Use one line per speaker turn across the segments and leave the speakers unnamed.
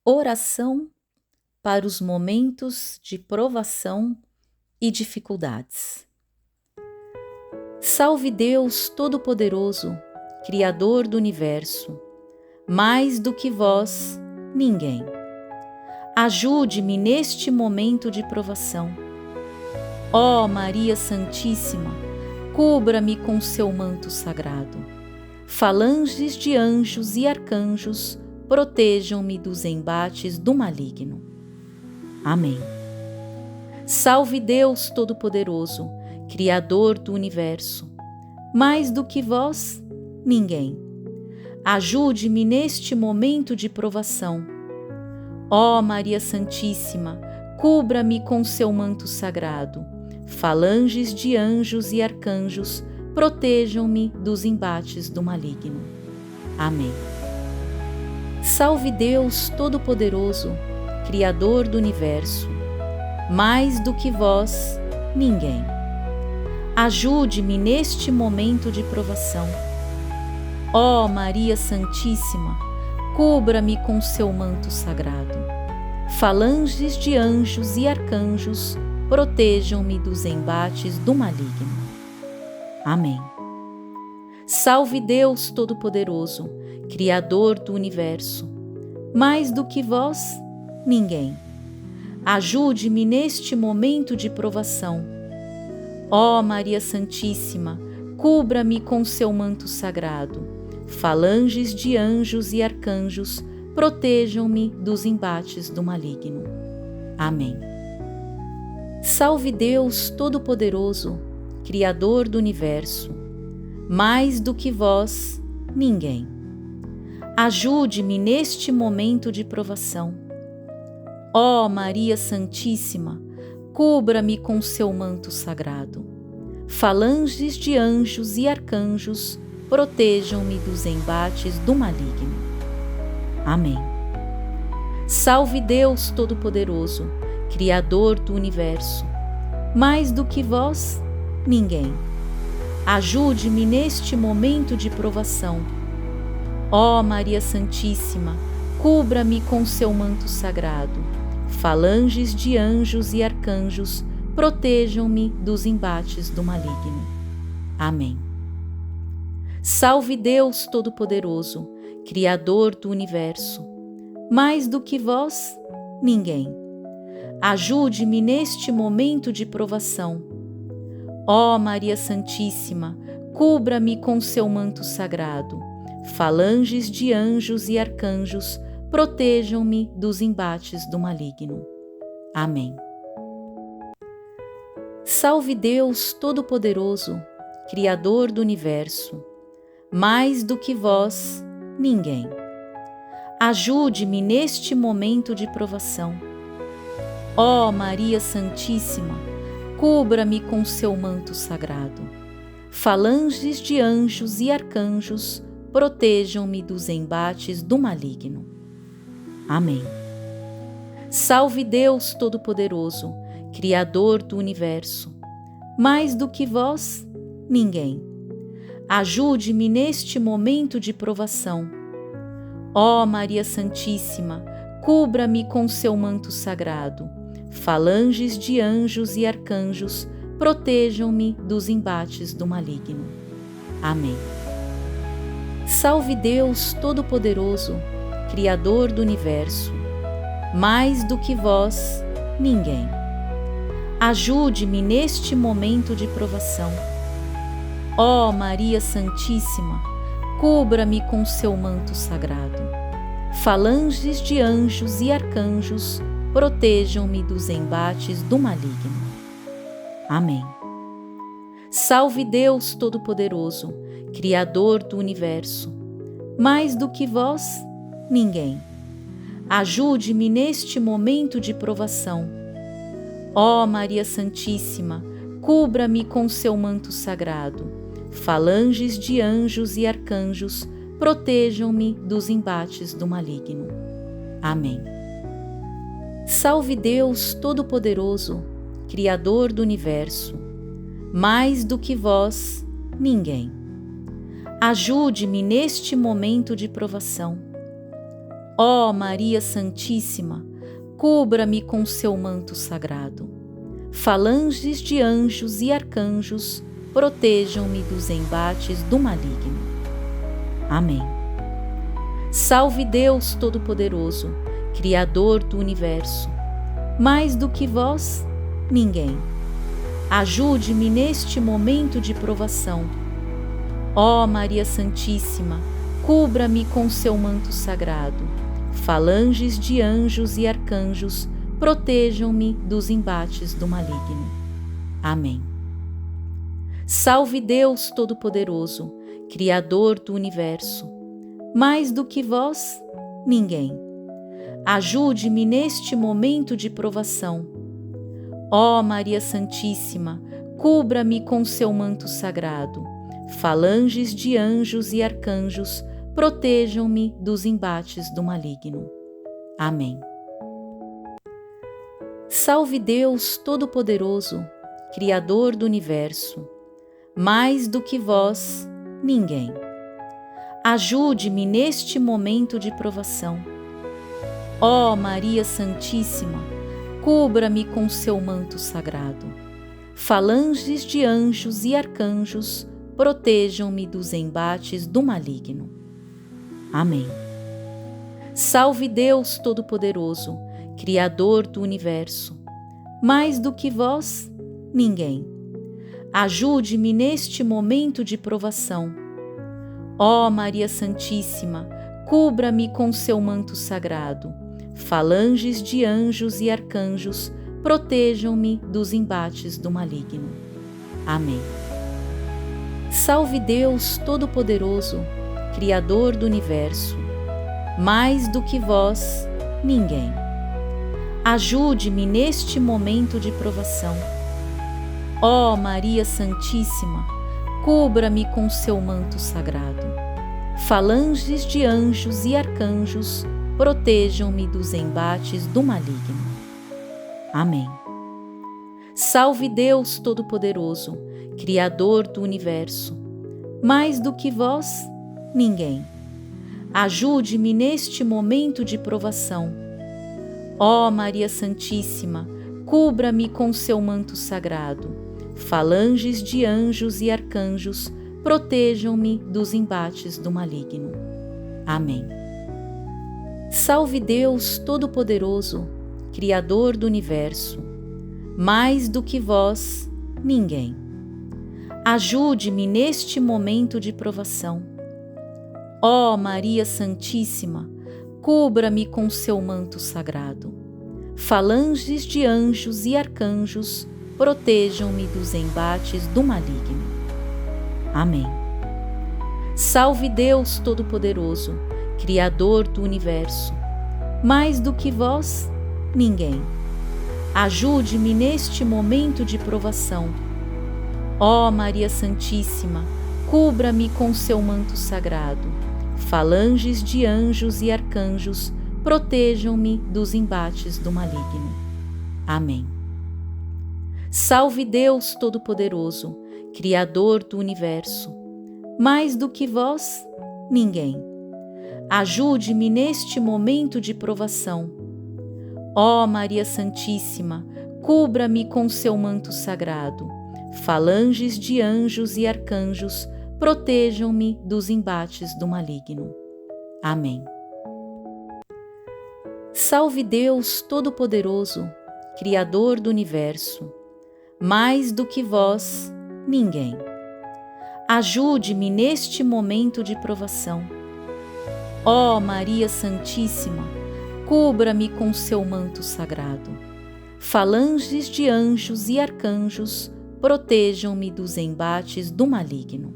Oração para os momentos de provação e dificuldades. Salve Deus Todo-Poderoso, Criador do Universo, mais do que vós, ninguém. Ajude-me neste momento de provação. Ó Maria Santíssima, cubra-me com seu manto sagrado. Falanges de anjos e arcanjos, protejam-me dos embates do maligno. Amém. Salve Deus Todo-Poderoso, Criador do Universo, mais do que vós, ninguém. Ajude-me neste momento de provação. Ó Maria Santíssima, cubra-me com seu manto sagrado. Falanges de anjos e arcanjos, protejam-me dos embates do maligno. Amém. Salve Deus Todo-Poderoso, Criador do Universo, mais do que vós, ninguém. Ajude-me neste momento de provação. Ó Maria Santíssima, cubra-me com seu manto sagrado. Falanges de anjos e arcanjos, protejam-me dos embates do maligno. Amém. Salve Deus Todo-Poderoso, Criador do Universo, mais do que vós, ninguém. Ajude-me neste momento de provação. Ó Maria Santíssima, cubra-me com seu manto sagrado. Falanges de anjos e arcanjos, protejam-me dos embates do maligno. Amém. Salve Deus Todo-Poderoso, Criador do Universo, mais do que vós, ninguém. Ajude-me neste momento de provação. Ó Maria Santíssima, cubra-me com seu manto sagrado. Falanges de anjos e arcanjos, protejam-me dos embates do maligno. Amém. Salve Deus Todo-Poderoso, Criador do Universo, mais do que vós, ninguém. Ajude-me neste momento de provação. Ó Maria Santíssima, cubra-me com seu manto sagrado. Falanges de anjos e arcanjos, protejam-me dos embates do maligno. Amém. Salve Deus Todo-Poderoso, Criador do Universo, mais do que vós, ninguém. Ajude-me neste momento de provação. Ó Maria Santíssima, cubra-me com seu manto sagrado. Falanges de anjos e arcanjos, protejam-me dos embates do maligno. Amém. Salve Deus Todo-Poderoso, Criador do Universo, mais do que vós, ninguém. Ajude-me neste momento de provação. Ó Maria Santíssima, cubra-me com seu manto sagrado. Falanges de anjos e arcanjos, protejam-me dos embates do maligno. Amém. Salve Deus Todo-Poderoso, Criador do Universo, mais do que vós, ninguém. Ajude-me neste momento de provação. Ó Maria Santíssima, cubra-me com seu manto sagrado. Falanges de anjos e arcanjos, protejam-me dos embates do maligno. Amém. Salve Deus Todo-Poderoso, Criador do Universo, mais do que vós, ninguém. Ajude-me neste momento de provação. Ó Maria Santíssima, cubra-me com seu manto sagrado. Falanges de anjos e arcanjos, protejam-me dos embates do maligno. Amém. Salve Deus Todo-Poderoso, Criador do Universo, mais do que vós, ninguém. Ajude-me neste momento de provação. Ó Maria Santíssima, cubra-me com seu manto sagrado. Falanges de anjos e arcanjos, protejam-me dos embates do maligno. Amém. Salve Deus Todo-Poderoso, Criador do Universo, mais do que vós, ninguém. Ajude-me neste momento de provação. Ó Maria Santíssima, cubra-me com seu manto sagrado. Falanges de anjos e arcanjos, protejam-me dos embates do maligno. Amém. Salve Deus Todo-Poderoso, Criador do Universo. Mais do que vós, ninguém. Ajude-me neste momento de provação. Ó Maria Santíssima, cubra-me com seu manto sagrado. Falanges de anjos e arcanjos, protejam-me dos embates do maligno. Amém. Salve Deus Todo-Poderoso, Criador do Universo. Mais do que vós, ninguém. Ajude-me neste momento de provação. Ó Maria Santíssima, cubra-me com seu manto sagrado. Falanges de anjos e arcanjos, protejam-me dos embates do maligno. Amém. Salve Deus Todo-Poderoso, Criador do Universo. Mais do que vós, ninguém. Ajude-me neste momento de provação. Ó Maria Santíssima, cubra-me com seu manto sagrado. Falanges de anjos e arcanjos, protejam-me dos embates do maligno. Amém. Salve Deus Todo-Poderoso, Criador do Universo. Mais do que vós, ninguém. Ajude-me neste momento de provação. Ó Maria Santíssima, cubra-me com seu manto sagrado. Falanges de anjos e arcanjos, protejam-me dos embates do maligno. Amém. Salve Deus Todo-Poderoso, Criador do Universo. Mais do que vós, ninguém. Ajude-me neste momento de provação. Ó Maria Santíssima, cubra-me com seu manto sagrado. Falanges de anjos e arcanjos, protejam-me dos embates do maligno. Amém. Salve Deus Todo-Poderoso, Criador do Universo. Mais do que vós, ninguém. Ajude-me neste momento de provação. Ó Maria Santíssima, cubra-me com seu manto sagrado. Falanges de anjos e arcanjos, protejam-me dos embates do maligno. Amém. Salve Deus Todo-Poderoso, Criador do Universo. Mais do que vós, ninguém. Ajude-me neste momento de provação. Ó Maria Santíssima, cubra-me com seu manto sagrado. Falanges de anjos e arcanjos, protejam-me dos embates do maligno. Amém. Salve Deus Todo-Poderoso, Criador do Universo. Mais do que vós, ninguém. Ajude-me neste momento de provação. Ó Maria Santíssima, cubra-me com seu manto sagrado. Falanges de anjos e arcanjos, protejam-me dos embates do maligno. Amém. Salve Deus Todo-Poderoso, Criador do Universo. Mais do que vós, ninguém. Ajude-me neste momento de provação. Ó Maria Santíssima, cubra-me com seu manto sagrado. Falanges de anjos e arcanjos, protejam-me dos embates do maligno. Amém. Salve Deus Todo-Poderoso, Criador do Universo. Mais do que vós, ninguém. Ajude-me neste momento de provação. Ó Maria Santíssima, cubra-me com seu manto sagrado. Falanges de anjos e arcanjos, protejam-me dos embates do maligno.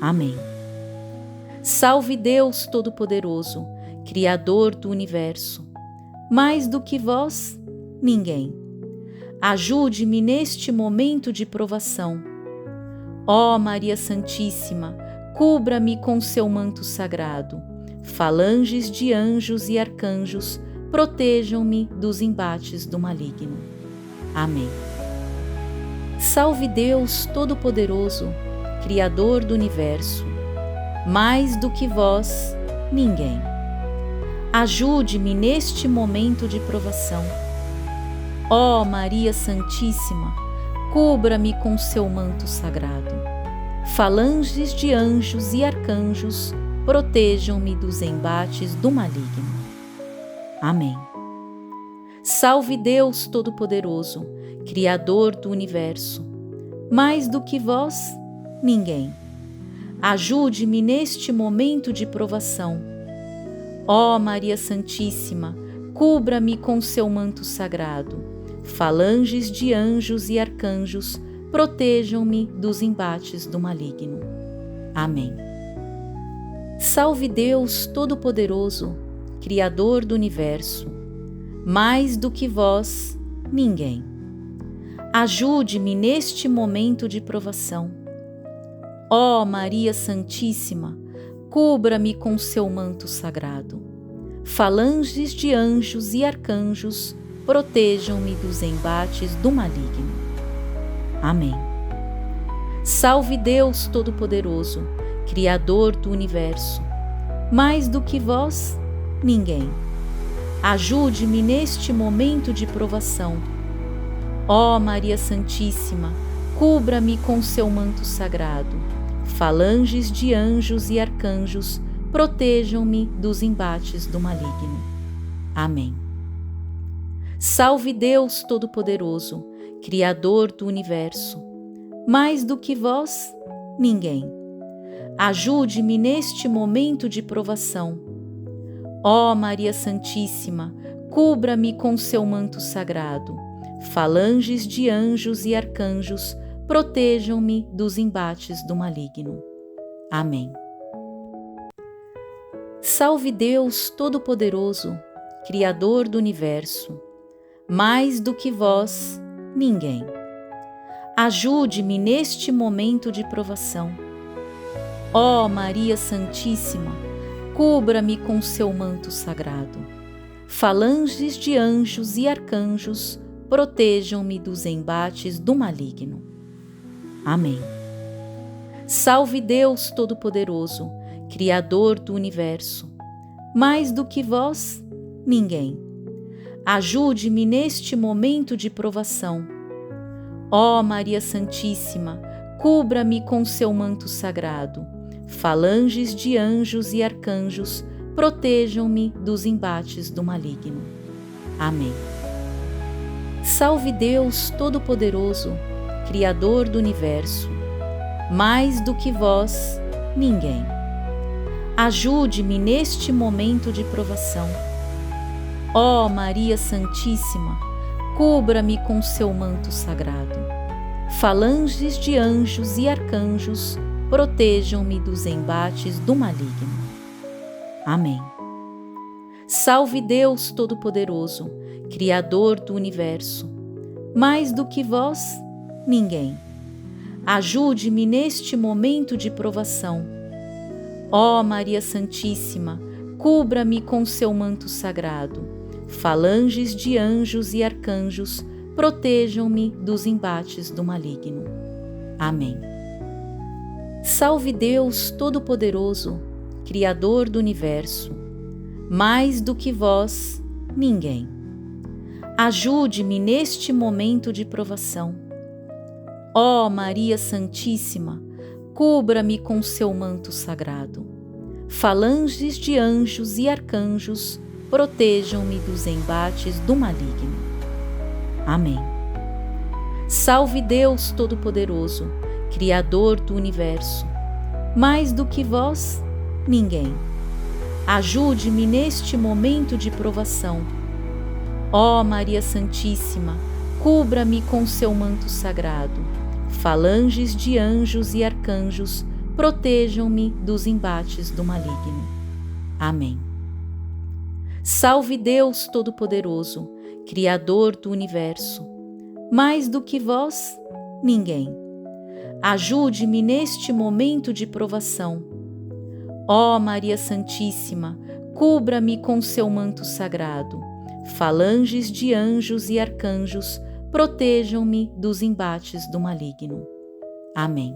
Amém. Salve Deus Todo-Poderoso, Criador do Universo. Mais do que vós, ninguém. Ajude-me neste momento de provação. Ó Maria Santíssima, cubra-me com seu manto sagrado. Falanges de anjos e arcanjos, protejam-me dos embates do maligno. Amém. Salve Deus Todo-Poderoso, Criador do Universo. Mais do que vós, ninguém. ajude-me neste momento de provação. Ó Maria Santíssima, cubra-me com seu manto sagrado. Falanges de anjos e arcanjos, protejam-me dos embates do maligno. Amém. Salve Deus Todo-Poderoso, Criador do Universo. Mais do que vós, ninguém. Ajude-me neste momento de provação. Ó Maria Santíssima, cubra-me com seu manto sagrado. Falanges de anjos e arcanjos, protejam-me dos embates do maligno. Amém. Salve Deus Todo-Poderoso, Criador do Universo. Mais do que vós, ninguém. Ajude-me neste momento de provação. Ó Maria Santíssima, cubra-me com seu manto sagrado. Falanges de anjos e arcanjos, protejam-me dos embates do maligno. Amém. Salve Deus Todo-Poderoso, Criador do Universo. Mais do que vós, ninguém. Ajude-me neste momento de provação. Ó Maria Santíssima, cubra-me com seu manto sagrado. Falanges de anjos e arcanjos, protejam-me dos embates do maligno. Amém. Salve Deus Todo-Poderoso, Criador do Universo. Mais do que vós, ninguém. Ajude-me neste momento de provação. Ó Maria Santíssima, cubra-me com seu manto sagrado. Falanges de anjos e arcanjos, protejam-me dos embates do maligno. Amém. Salve Deus Todo-Poderoso, Criador do Universo. Mais do que vós, ninguém. Ajude-me neste momento de provação. Ó Maria Santíssima, cubra-me com seu manto sagrado. Falanges de anjos e arcanjos, protejam-me dos embates do maligno. Amém. Salve Deus Todo-Poderoso, Criador do Universo. Mais do que vós, ninguém. Ajude-me neste momento de provação. Ó Maria Santíssima, cubra-me com seu manto sagrado. Falanges de anjos e arcanjos, protejam-me dos embates do maligno. Amém. Salve Deus Todo-Poderoso, Criador do Universo. Mais do que vós, ninguém. Ajude-me neste momento de provação. Ó Maria Santíssima, cubra-me com seu manto sagrado. Falanges de anjos e arcanjos, protejam-me dos embates do maligno. Amém. Salve Deus Todo-Poderoso, Criador do Universo. Mais do que vós, ninguém. Ajude-me neste momento de provação. Ó Maria Santíssima, cubra-me com seu manto sagrado. Falanges de anjos e arcanjos, protejam-me dos embates do maligno. Amém. Salve Deus Todo-Poderoso, Criador do Universo. Mais do que vós, ninguém. Ajude-me neste momento de provação. Ó Maria Santíssima, cubra-me com seu manto sagrado. Falanges de anjos e arcanjos, protejam-me dos embates do maligno. Amém. Salve Deus Todo-Poderoso, Criador do Universo. Mais do que vós, ninguém. Ajude-me neste momento de provação. Ó Maria Santíssima, cubra-me com seu manto sagrado. Falanges de anjos e arcanjos, protejam-me dos embates do maligno. Amém. Salve Deus Todo-Poderoso, Criador do Universo. Mais do que vós, ninguém. Ajude-me neste momento de provação. Ó Maria Santíssima, cubra-me com seu manto sagrado. Falanges de anjos e arcanjos, protejam-me dos embates do maligno. Amém.